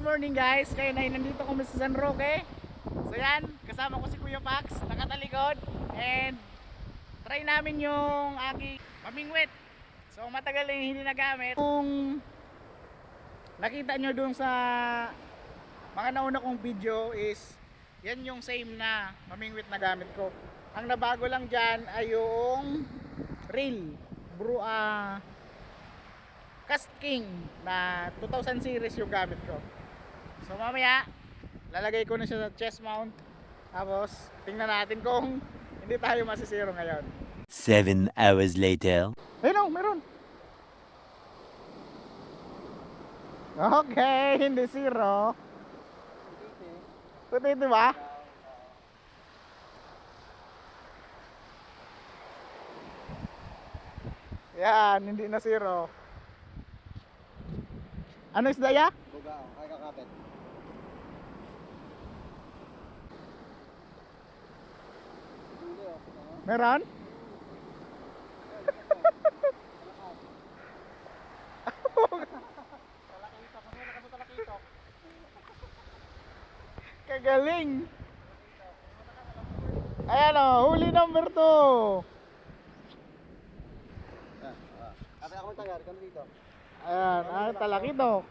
morning guys, kaya na nandito kami sa San Roque. So yan, kasama ko si Kuya Pax, nakatalikod. And try namin yung aking mamingwit. So matagal na hindi nagamit. Kung nakita nyo dun sa mga nauna kong video is yan yung same na mamingwit na gamit ko. Ang nabago lang dyan ay yung reel Cast King na 2000 series yung gamit ko. So mamaya lalagay ko na siya sa chest mount. Tapos tingnan natin kung hindi tayo masisiro ngayon. 7 hours later. Ayun o, meron. Okay, hindi zero. Putiti ba? Yan, hindi na zero. Ano isda ya? Bugao, ay kakapit. Meron? Kagaling. Ayan o, huli number 2. Kapit ako magtagar, kami dito. Ayan, talakito.